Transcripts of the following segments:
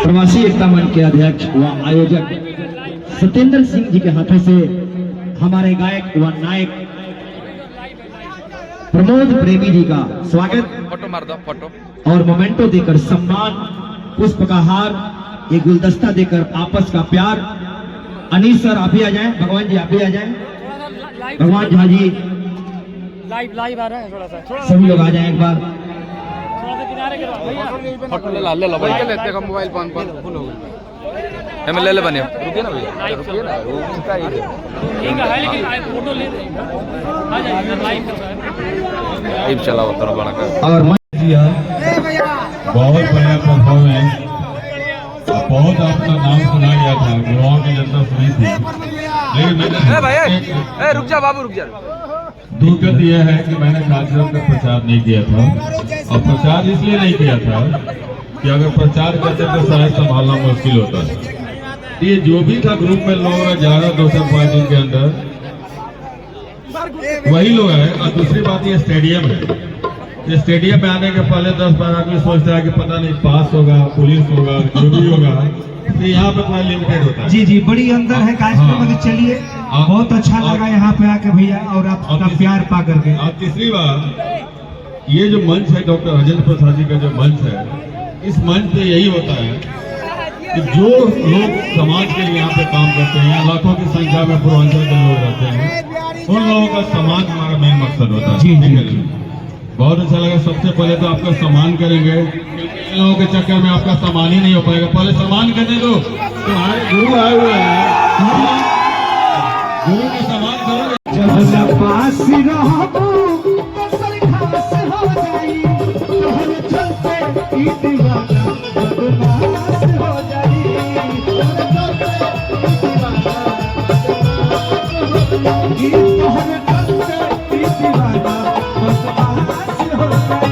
प्रवासी एकता मंच के अध्यक्ष व आयोजक सत्येंद्र सिंह जी के हाथों से हमारे गायक व नायक प्रमोद प्रेमी जी का स्वागत फोटो मार दो फोटो और मोमेंटो देकर सम्मान, पुष्प का हार, ये गुलदस्ता देकर आपस का प्यार। अनीस सर आप भी आ जाएं, भगवान जी आप भी आ जाएं, भगवान झा जी लाइव आ रहा है, थोड़ा सा सभी लोग आ जाएं एक बार। फोटो ले लो भाई, लेते का मोबाइल फोन फुल हो गया हमें ले बने। रुकिए ना भैया, रुकिए ना, उसका ही ठीक है लेकिन फोटो ले आ जाइए लाइव लाइव चलाओ थोड़ा बड़ा कर। और बहुत बढ़िया परफॉर्मेंस, बहुत आपका नाम सुना गया था, युवाओं की जनता सुनी थी, लेकिन मैंने रुक जा बाबू रुक जा। दुर्गत यह है कि मैंने कार्यक्रम का प्रचार नहीं किया था, और प्रचार इसलिए नहीं किया था कि अगर प्रचार करते तो शायद संभालना मुश्किल होता है। ये जो भी था ग्रुप में लोग 11 2 से 5 दिन के अंदर वही लोग हैं। और दूसरी बात ये स्टेडियम है, स्टेडियम में आने के पहले 10-12 आदमी सोचता है कि पता नहीं पास होगा, पुलिस होगा, जो भी होगा, तो यहाँ पे थोड़ा लिमिटेड होता है। जी जी बड़ी अंदर है कार्यक्रम में। चलिए बहुत अच्छा लगा यहाँ पे आके भैया, और आपका प्यार पा करके। और तीसरी बात, ये जो मंच है डॉक्टर राजेंद्र प्रसाद जी का जो मंच है, इस मंच पे यही होता है कि जो लोग समाज के लिए यहाँ पे काम करते हैं, यहाँ लाखों की संख्या में पूर्वांचल के लोग रहते हैं, उन लोगों का सम्मान हमारा मेन मकसद होता है। जी बहुत अच्छा लगा। सबसे पहले तो आपका सम्मान करेंगे, इन लोगों के चक्कर में आपका सम्मान ही नहीं हो पाएगा। पहले सम्मान करने दो, तुम्हारे गुरु आए हुए हैं, गुरु का सम्मान करोगे। जब पास रहो खास हो जाई, तोहर चलते ई दीवाना बदमाश हो जाई, तोहर चलते ई दीवाना बदमाश हो जाई।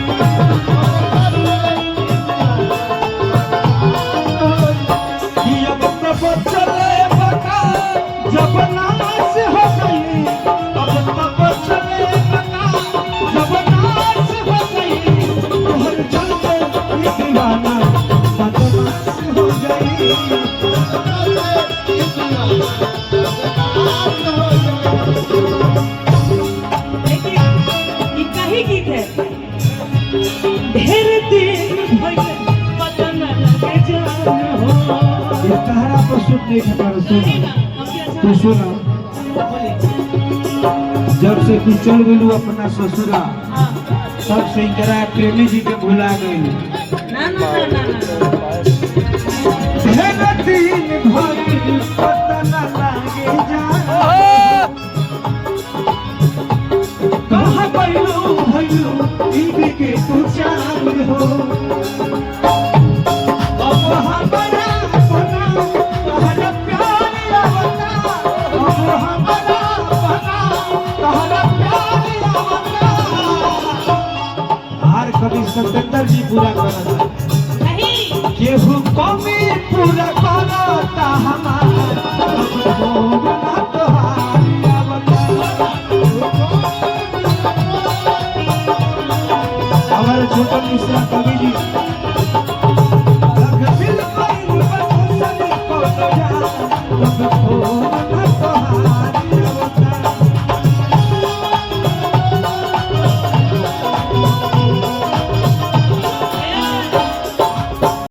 अब तब चले बका जब नाश हो गई, अब तब चले बका जब नाश हो गई, तोहर चलते ई दीवाना बदमाश हो गई। गीत है ढेर दिन पता न लगे जान हो। ये कहारा पर सुन नहीं खबर सुना तो सुना। जब से तू चल गलू अपना ससुरा, तब से इंदिरा प्रेमी जी के भुला गई। ना ना ना ना ढेर दिन भइल पता न लगे जान, कहाँ भइलू भइलू इनके के तू चांद हो। अब हमारा बना तोहरा प्यार आवता, अब हमारा बना तोहरा प्यार आवता। हार कभी सत्येंद्र जी पूरा करता नहीं, केहू कमी पूरा करता हमारा, ना तोहारी आवता। हमारे छोटे मिश्रा कवि जी